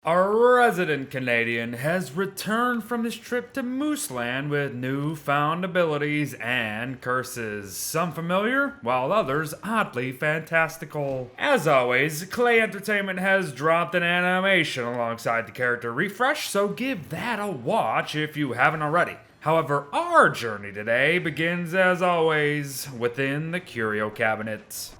Our resident Canadian has returned from his trip to Mooseland with newfound abilities and curses. Some familiar, while others oddly fantastical. As always, Clay Entertainment has dropped an animation alongside the character refresh, so give that a watch if you haven't already. However, our journey today begins as always within the curio cabinet.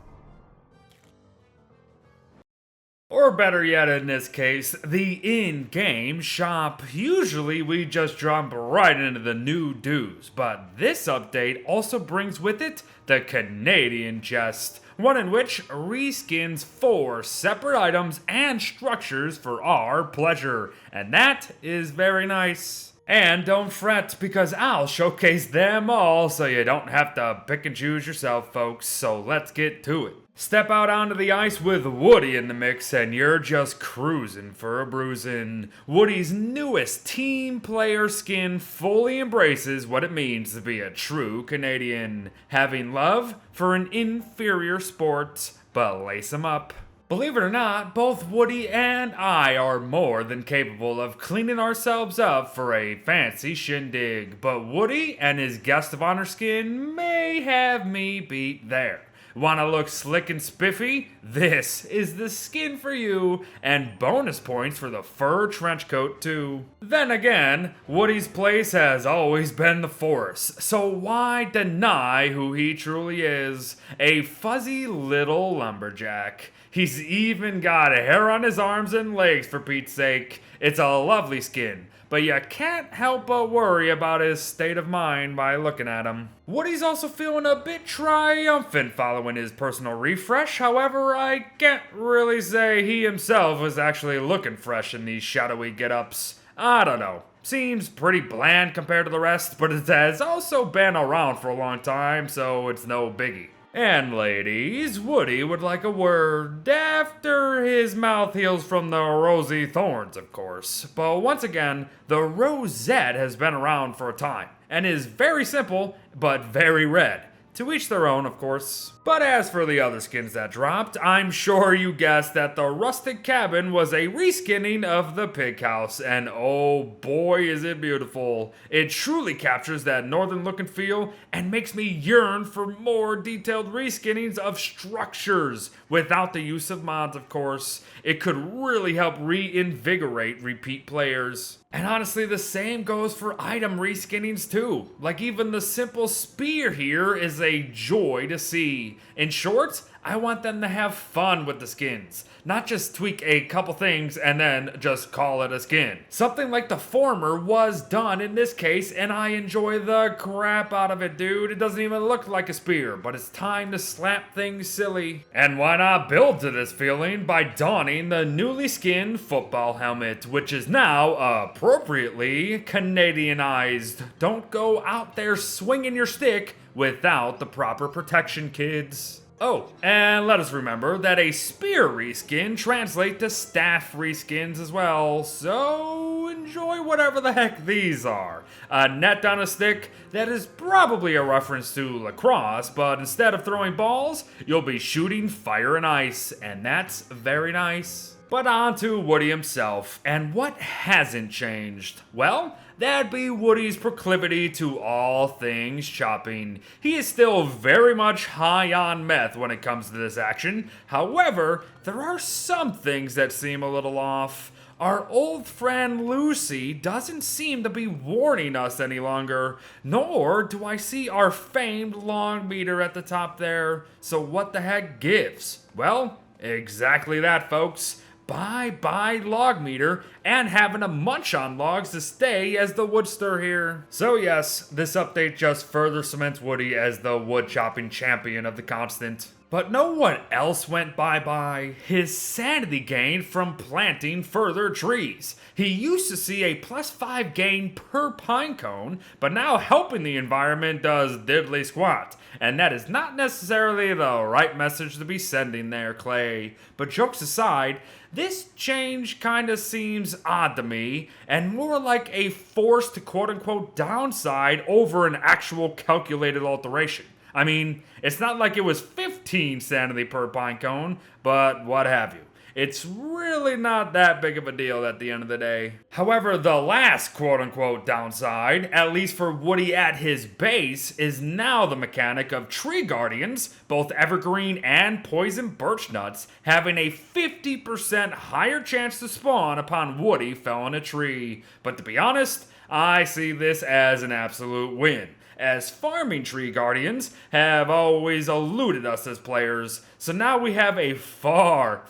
Or better yet in this case, the in-game shop. Usually we just jump right into the new dues, but this update also brings with it the Canadian chest, one in which reskins 4 separate items and structures for our pleasure, and that is very nice. And don't fret, because I'll showcase them all so you don't have to pick and choose yourself, folks, so let's get to it. Step out onto the ice with Woodie in the mix and you're just cruising for a bruising. Woodie's newest team player skin fully embraces what it means to be a true Canadian, having love for an inferior sport, but lace 'em up. Believe it or not, both Woodie and I are more than capable of cleaning ourselves up for a fancy shindig, but Woodie and his guest of honor skin may have me beat there. Wanna look slick and spiffy? This is the skin for you, and bonus points for the fur trench coat too. Then again, Woodie's place has always been the forest, so why deny who he truly is? A fuzzy little lumberjack. He's even got hair on his arms and legs, for Pete's sake. It's a lovely skin, but you can't help but worry about his state of mind by looking at him. Woodie's also feeling a bit triumphant following his personal refresh. However, I can't really say he himself was actually looking fresh in these shadowy get-ups. I don't know. Seems pretty bland compared to the rest, but it has also been around for a long time, so it's no biggie. And ladies, Woodie would like a word after his mouth heals from the rosy thorns, of course. But once again, the rosette has been around for a time, and is very simple, but very red. To each their own, of course. But as for the other skins that dropped, I'm sure you guessed that the rustic cabin was a reskinning of the pig house, and oh boy is it beautiful. It truly captures that northern look and feel, and makes me yearn for more detailed reskinnings of structures, without the use of mods of course. It could really help reinvigorate repeat players. And honestly, the same goes for item reskinnings too. Like even the simple spear here is a joy to see. In short, I want them to have fun with the skins, not just tweak a couple things and then just call it a skin. Something like the former was done in this case, and I enjoy the crap out of it, dude. It doesn't even look like a spear, but it's time to slap things silly. And why not build to this feeling by donning the newly skinned football helmet, which is now appropriately Canadianized. Don't go out there swinging your stick without the proper protection, kids. Oh, and let us remember that a spear reskin translates to staff reskins as well, so enjoy whatever the heck these are. A net on a stick that is probably a reference to lacrosse, but instead of throwing balls, you'll be shooting fire and ice, and that's very nice. But on to Woodie himself, and what hasn't changed? Well, that'd be Woodie's proclivity to all things chopping. He is still very much high on meth when it comes to this action. However, there are some things that seem a little off. Our old friend Lucy doesn't seem to be warning us any longer, nor do I see our famed long meter at the top there. So what the heck gives? Well, exactly that, folks. Bye-bye log meter, and having a munch on logs to stay as the woodster here. So yes, this update just further cements Woodie as the wood chopping champion of the constant. But know what else went bye-bye? His sanity gain from planting further trees. He used to see a +5 gain per pine cone, but now helping the environment does diddly squat. And that is not necessarily the right message to be sending there, Clay. But jokes aside, this change kinda seems odd to me, and more like a forced quote-unquote downside over an actual calculated alteration. I mean, it's not like it was 15 sanity per pine cone, but what have you. It's really not that big of a deal at the end of the day. However, the last quote-unquote downside, at least for Woody at his base, is now the mechanic of tree guardians, both evergreen and poison birch nuts, having a 50% higher chance to spawn upon Woody felling a tree. But to be honest, I see this as an absolute win, as farming tree guardians have always eluded us as players, so now we have a far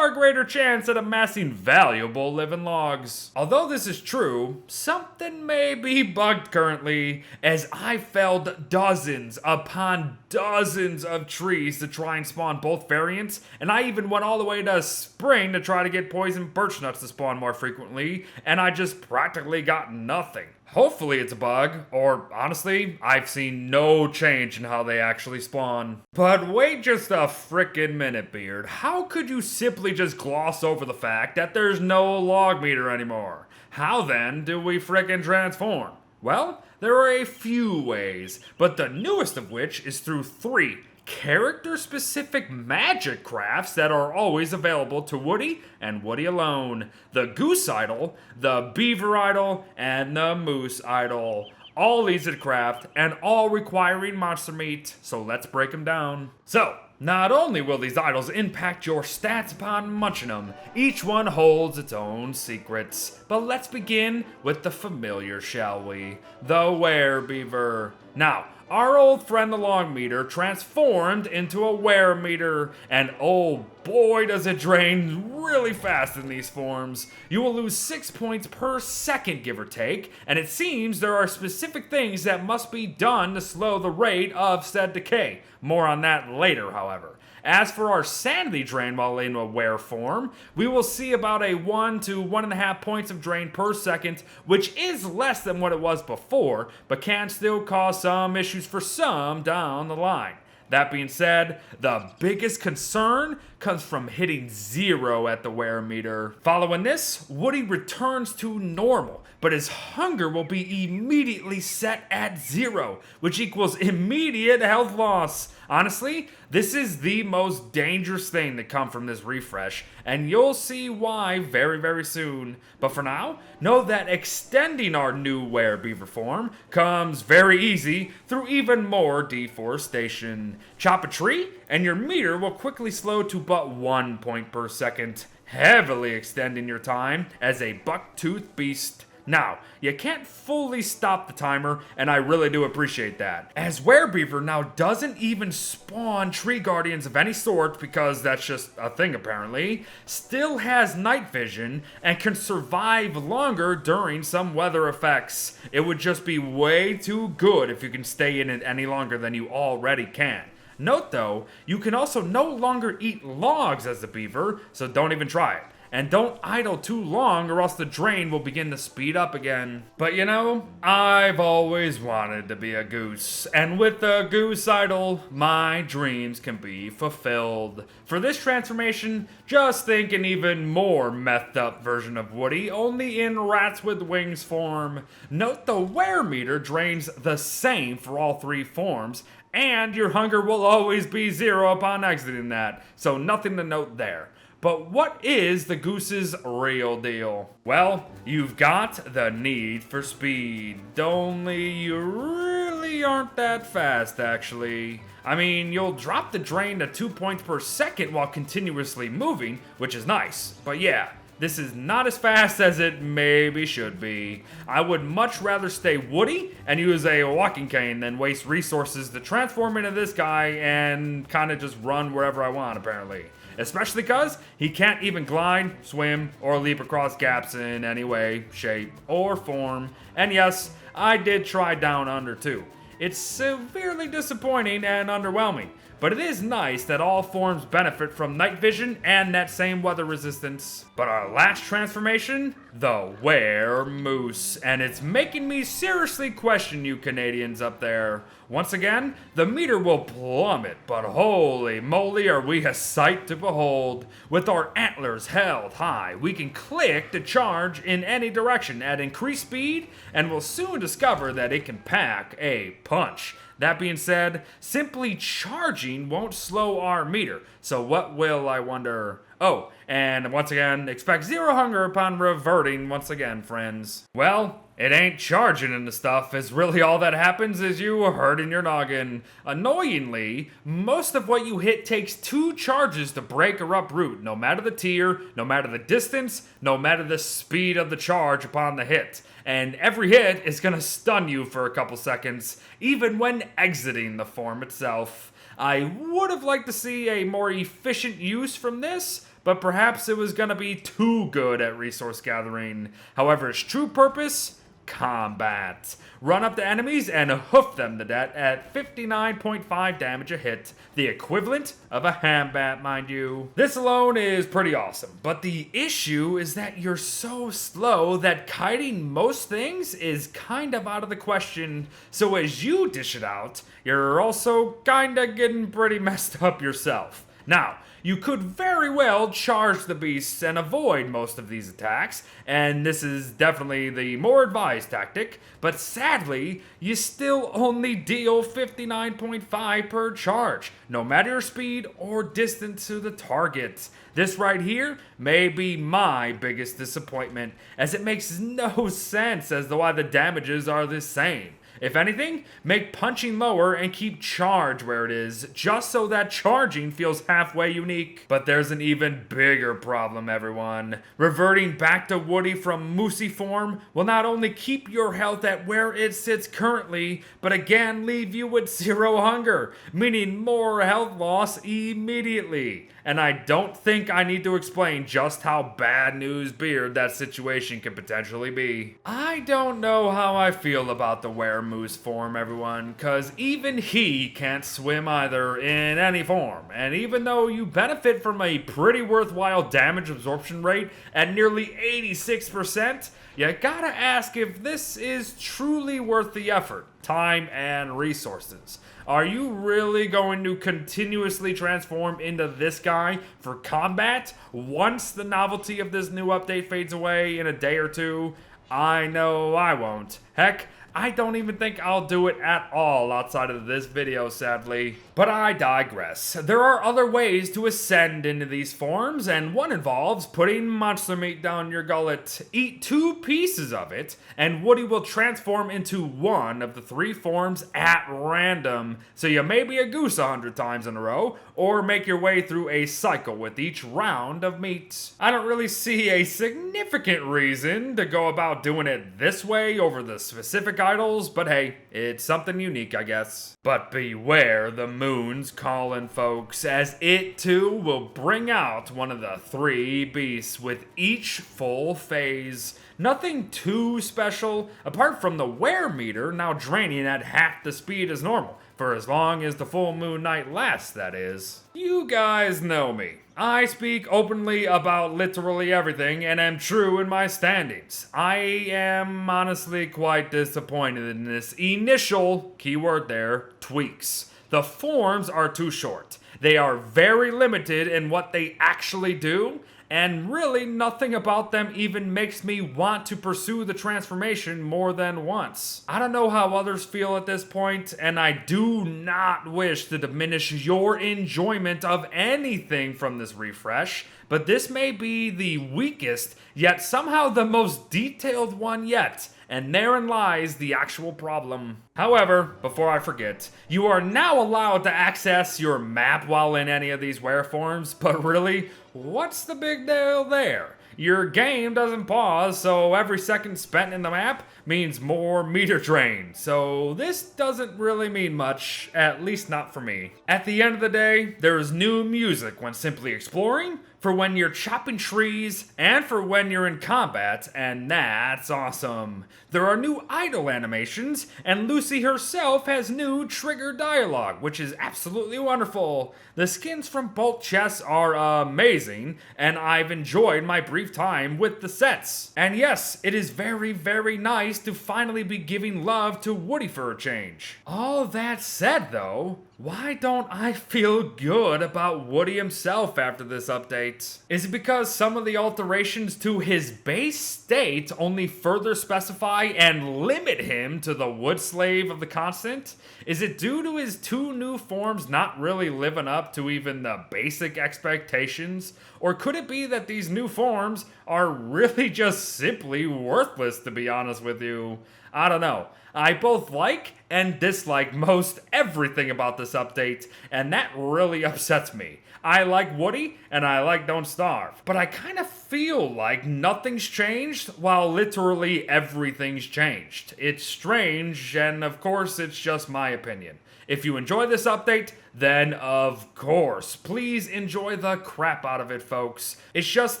greater chance at amassing valuable living logs. Although this is true, something may be bugged currently, as I felled dozens upon dozens of trees to try and spawn both variants, and I even went all the way to spring to try to get poison birch nuts to spawn more frequently, and I just practically got nothing. Hopefully it's a bug, or honestly, I've seen no change in how they actually spawn. But wait just a frickin' minute, Beard. How could you simply just gloss over the fact that there's no log meter anymore? How then do we frickin' transform? Well, there are a few ways, but the newest of which is through 3 character-specific magic crafts that are always available to Woody and Woody alone. The Goose idol, the Beaver idol, and the Moose idol. All easy to craft, and all requiring monster meat, so let's break them down. So, not only will these idols impact your stats upon munching them, each one holds its own secrets. But let's begin with the familiar, shall we? The Werebeaver. Now, our old friend the log meter transformed into a Weremeter, and oh boy does it drain really fast in these forms. You will lose 6 points per second, give or take, and it seems there are specific things that must be done to slow the rate of said decay. More on that later, however. As for our sanity drain while in a were form, we will see about a 1 to 1.5 points of drain per second, which is less than what it was before, but can still cause some issues for some down the line. That being said, the biggest concern comes from hitting 0 at the Weremeter. Following this, Woody returns to normal, but his hunger will be immediately set at 0, which equals immediate health loss. Honestly, this is the most dangerous thing to come from this refresh, and you'll see why very soon. But for now, know that extending our new Werebeaver form comes very easy through even more deforestation. Chop a tree, and your meter will quickly slow to but 1 point per second, heavily extending your time as a buck-toothed beast. Now, you can't fully stop the timer, and I really do appreciate that, as Werebeaver now doesn't even spawn tree guardians of any sort, because that's just a thing apparently, still has night vision, and can survive longer during some weather effects. It would just be way too good if you can stay in it any longer than you already can. Note though, you can also no longer eat logs as a beaver, so don't even try it. And don't idle too long or else the drain will begin to speed up again. But you know, I've always wanted to be a goose. And with the goose idol, my dreams can be fulfilled. For this transformation, just think an even more methed up version of Woody, only in rats with wings form. Note the Weremeter drains the same for all 3 forms, and your hunger will always be 0 upon exiting that, so nothing to note there. But what is the Goose's real deal? Well, you've got the need for speed, only you really aren't that fast actually. I mean, you'll drop the drain to 2 points per second while continuously moving, which is nice, but yeah. This is not as fast as it maybe should be. I would much rather stay Woody and use a walking cane than waste resources to transform into this guy and kind of just run wherever I want, apparently. Especially because he can't even glide, swim, or leap across gaps in any way, shape, or form. And yes, I did try Down Under too. It's severely disappointing and underwhelming, but it is nice that all forms benefit from night vision and that same weather resistance. But our last transformation? The Weremoose, and it's making me seriously question you Canadians up there. Once again, the meter will plummet, but holy moly are we a sight to behold. With our antlers held high, we can click to charge in any direction at increased speed, and we'll soon discover that it can pack a punch. That being said, simply charging won't slow our meter, so what will, I wonder? Oh, and once again, expect zero hunger upon reverting once again, friends. Well, it ain't charging into stuff, as really all that happens is you hurt in your noggin. Annoyingly, most of what you hit takes 2 charges to break or uproot, no matter the tier, no matter the distance, no matter the speed of the charge upon the hit. And every hit is gonna stun you for a couple seconds, even when exiting the form itself. I would have liked to see a more efficient use from this, but perhaps it was gonna be too good at resource gathering. However, its true purpose: combat. Run up to enemies and hoof them to death at 59.5 damage a hit, the equivalent of a handbat, mind you. This alone is pretty awesome, but the issue is that you're so slow that kiting most things is kind of out of the question, so as you dish it out, you're also kinda getting pretty messed up yourself. Now, you could very well charge the beasts and avoid most of these attacks, and this is definitely the more advised tactic, but sadly, you still only deal 59.5 per charge, no matter your speed or distance to the target. This right here may be my biggest disappointment, as it makes no sense as to why the damages are the same. If anything, make punching lower and keep charge where it is, just so that charging feels halfway unique. But there's an even bigger problem, everyone. Reverting back to Woodie from Moosey form will not only keep your health at where it sits currently, but again leave you with 0 hunger, meaning more health loss immediately. And I don't think I need to explain just how bad news beard that situation can potentially be. I don't know how I feel about the Weremoose form, everyone, cause even he can't swim either in any form. And even though you benefit from a pretty worthwhile damage absorption rate at nearly 86%, you gotta ask if this is truly worth the effort, time, and resources. Are you really going to continuously transform into this guy for combat once the novelty of this new update fades away in a day or two? I know I won't. Heck, I don't even think I'll do it at all outside of this video, sadly. But I digress. There are other ways to ascend into these forms, and one involves putting monster meat down your gullet. Eat 2 pieces of it, and Woodie will transform into one of the 3 forms at random. So you may be a goose 100 times in a row, or make your way through a cycle with each round of meat. I don't really see a significant reason to go about doing it this way over the specific idols, but hey, it's something unique, I guess. But beware the moon's calling, folks, as it too will bring out one of the 3 beasts with each full phase. Nothing too special, apart from the wear meter now draining at half the speed as normal, for as long as the full moon night lasts, that is. You guys know me. I speak openly about literally everything and am true in my standings. I am honestly quite disappointed in this initial, keyword there, tweaks. The forms are too short. They are very limited in what they actually do, and really nothing about them even makes me want to pursue the transformation more than once. I don't know how others feel at this point, and I do not wish to diminish your enjoyment of anything from this refresh, but this may be the weakest, yet somehow the most detailed one yet. And therein lies the actual problem. However, before I forget, you are now allowed to access your map while in any of these wear forms, but really, what's the big deal there? Your game doesn't pause, so every second spent in the map means more meter drain. So this doesn't really mean much, at least not for me. At the end of the day, there is new music when simply exploring, for when you're chopping trees, and for when you're in combat, and that's awesome. There are new idle animations, and Lucy herself has new trigger dialogue, which is absolutely wonderful. The skins from both chests are amazing, and I've enjoyed my brief time with the sets. And yes, it is very, very nice to finally be giving love to Woodie for a change. All that said though, why don't I feel good about Woodie himself after this update? Is it because some of the alterations to his base state only further specify and limit him to the wood slave of the constant? Is it due to his 2 new forms not really living up to even the basic expectations? Or could it be that these new forms are really just simply worthless, to be honest with you? I don't know. I both like and dislike most everything about this update, and that really upsets me. I like Woodie, and I like Don't Starve, but I kind of feel like nothing's changed while literally everything's changed. It's strange, and of course, it's just my opinion. If you enjoy this update, then of course, please enjoy the crap out of it, folks. It's just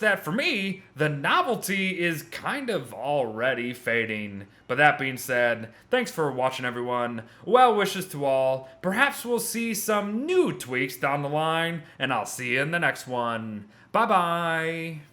that for me, the novelty is kind of already fading. But that being said, thanks for watching, everyone. Well wishes to all. Perhaps we'll see some new tweaks down the line, and I'll see you in the next one. Bye-bye.